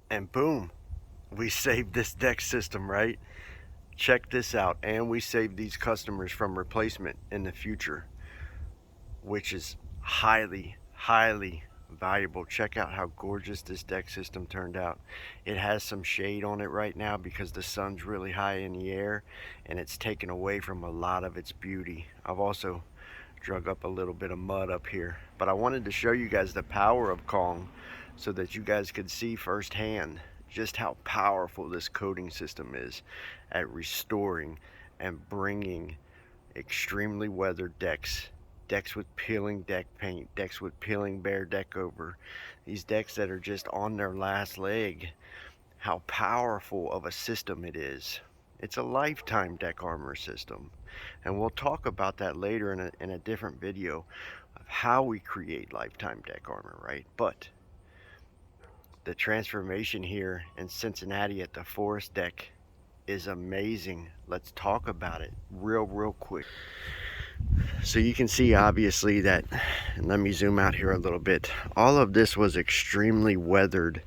And boom, we saved this deck system, right? Check this out. And we saved these customers from replacement in the future, which is highly valuable. Check out how gorgeous this deck system turned out. It has some shade on it right now because the sun's really high in the air and it's taken away from a lot of its beauty. I've also drug up a little bit of mud up here, but I wanted to show you guys the power of Kong so that you guys could see firsthand just how powerful this coating system is at restoring and bringing extremely weathered decks with peeling deck paint, decks with peeling bare deck over, these decks that are just on their last leg, how powerful of a system it is. It's a lifetime deck armor system, and we'll talk about that later in a different video of how we create lifetime deck armor, right? But the transformation here in Cincinnati at the Forest Deck is amazing. Let's talk about it real quick. So you can see obviously that, and let me zoom out here a little bit, all of this was extremely weathered.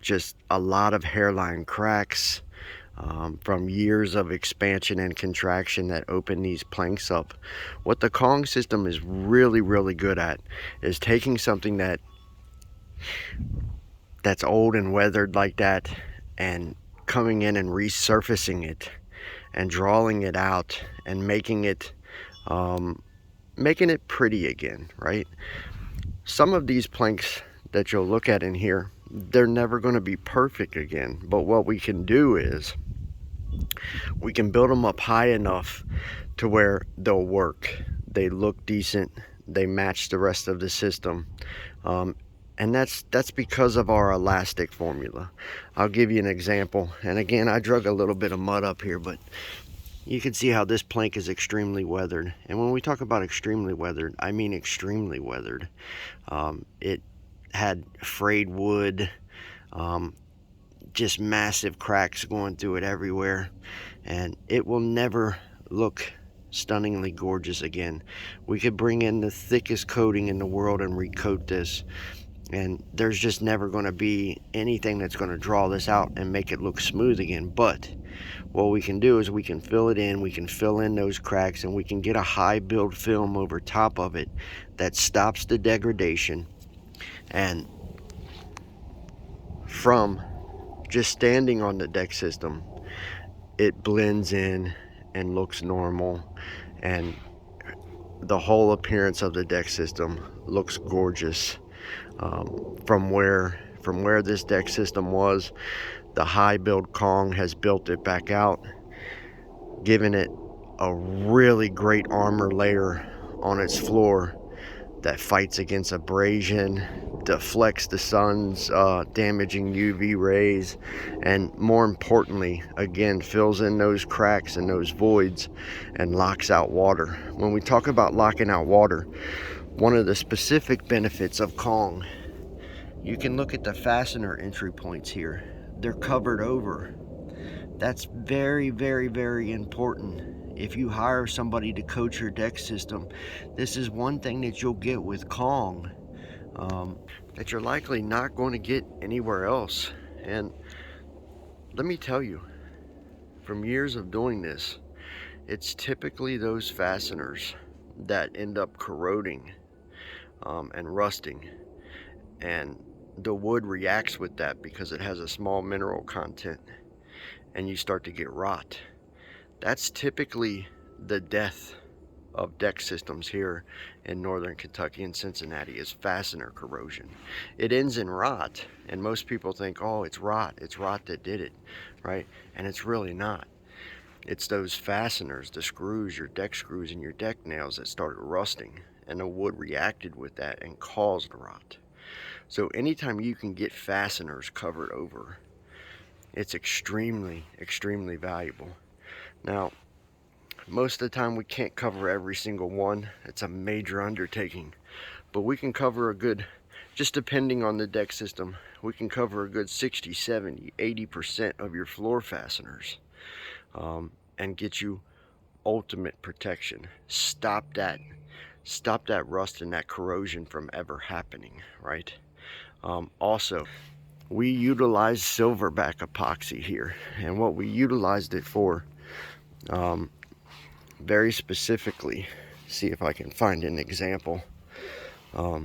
Just a lot of hairline cracks from years of expansion and contraction that opened these planks up. What the Kong system is really good at is taking something that's old and weathered like that and coming in and resurfacing it and drawing it out and making it pretty again, right? Some of these planks that you'll look at in here, they're never going to be perfect again, but what we can do is we can build them up high enough to where they'll work, they look decent, they match the rest of the system, and that's because of our elastic formula. I'll give you an example, and again, I drug a little bit of mud up here, but you can see how this plank is extremely weathered. And when we talk about extremely weathered, I mean extremely weathered. It had frayed wood, just massive cracks going through it everywhere, and it will never look stunningly gorgeous again. We could bring in the thickest coating in the world and recoat this, and there's just never going to be anything that's going to draw this out and make it look smooth again. But what we can do is we can fill it in, we can fill in those cracks, and we can get a high build film over top of it that stops the degradation. And from just standing on the deck system, it blends in and looks normal, and the whole appearance of the deck system looks gorgeous. From where this deck system was, the high build Kong has built it back out, giving it a really great armor layer on its floor that fights against abrasion, deflects the sun's damaging UV rays, and more importantly, again, fills in those cracks and those voids and locks out water. When we talk about locking out water, one of the specific benefits of Kong, you can look at the fastener entry points here. They're covered over. That's very important. If you hire somebody to coach your deck system, this is one thing that you'll get with Kong that you're likely not going to get anywhere else. And let me tell you, from years of doing this, it's typically those fasteners that end up corroding and rusting, and the wood reacts with that because it has a small mineral content, and you start to get rot. That's typically the death of deck systems here in northern Kentucky and Cincinnati, is fastener corrosion. It ends in rot, and most people think, oh, it's rot that did it, right? And it's really not. It's those fasteners, the screws, your deck screws and your deck nails, that started rusting, and the wood reacted with that and caused rot. So anytime you can get fasteners covered over, it's extremely valuable. Now, most of the time we can't cover every single one. It's a major undertaking, but we can cover a good, just depending on the deck system, we can cover a good 60, 70, 80% of your floor fasteners, and get you ultimate protection. Stop that rust and that corrosion from ever happening, right? Also, we utilize silverback epoxy here. And what we utilized it for, very specifically, see if I can find an example. I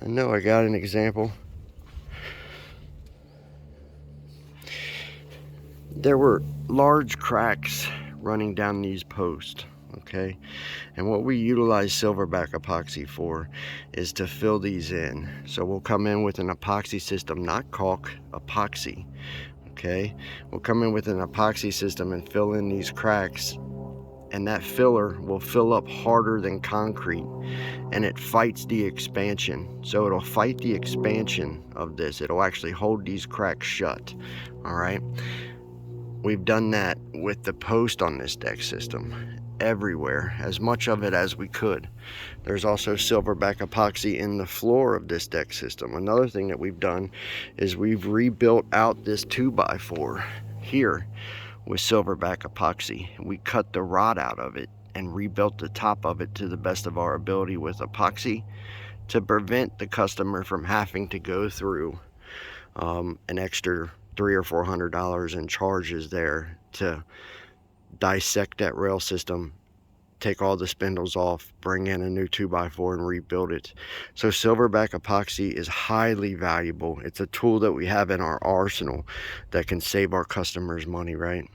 know I got an example. There were large cracks running down these posts, okay? And what we utilize silverback epoxy for is to fill these in. So we'll come in with an epoxy system, not caulk, epoxy, okay? We'll come in with an epoxy system and fill in these cracks, and that filler will fill up harder than concrete, and it fights the expansion. So it'll fight the expansion of this. It'll actually hold these cracks shut, all right? We've done that with the post on this deck system everywhere, as much of it as we could. There's also silverback epoxy in the floor of this deck system. Another thing that we've done is we've rebuilt out this 2x4 here with silverback epoxy. We cut the rod out of it and rebuilt the top of it to the best of our ability with epoxy to prevent the customer from having to go through an extra $300 or $400 in charges there to dissect that rail system, take all the spindles off, bring in a new 2x4 and rebuild it. So silverback epoxy is highly valuable. It's a tool that we have in our arsenal that can save our customers money, right?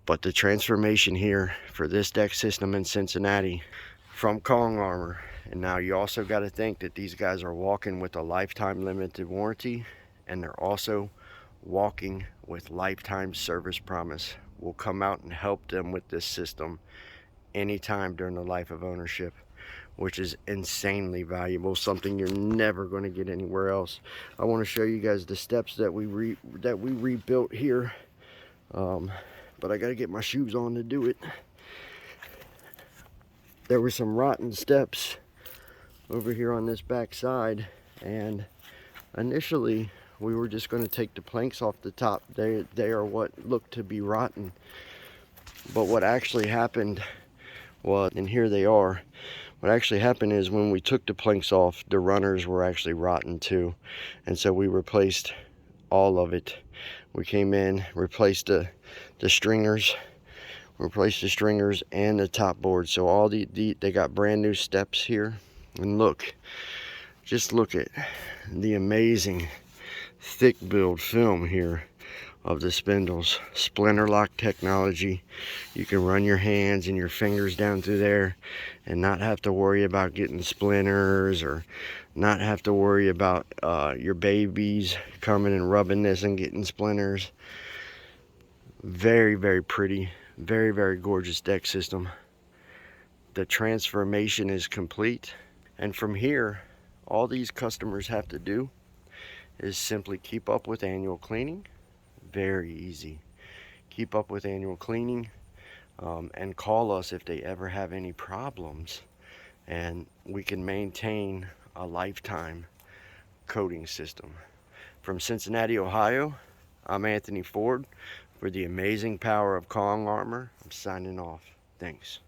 But the transformation here for this deck system in Cincinnati from Kong Armor, and now you also got to think that these guys are walking with a lifetime limited warranty, and they're also walking with lifetime service promise. We'll come out and help them with this system anytime during the life of ownership, which is insanely valuable, something you're never going to get anywhere else. I want to show you guys the steps that we rebuilt here, but I got to get my shoes on to do it. There were some rotten steps over here on this back side, and initially we were just going to take the planks off the top. They are what looked to be rotten, but what actually happened was, and here they are, what actually happened is when we took the planks off, the runners were actually rotten too, and so we replaced all of it. We came in, replaced the stringers, replaced the stringers and the top board. So all they got brand new steps here. And look, just look at the amazing thick build film here of the spindles. Splinter lock technology. You can run your hands and your fingers down through there and not have to worry about getting splinters, or not have to worry about your babies coming and rubbing this and getting splinters. Very, very pretty, very, very gorgeous deck system. The transformation is complete, and from here all these customers have to do is simply keep up with annual cleaning. Very easy. Keep up with annual cleaning, and call us if they ever have any problems, and we can maintain a lifetime coating system. From Cincinnati, Ohio, I'm Anthony Ford. For the amazing power of Kong Armor, I'm signing off. Thanks.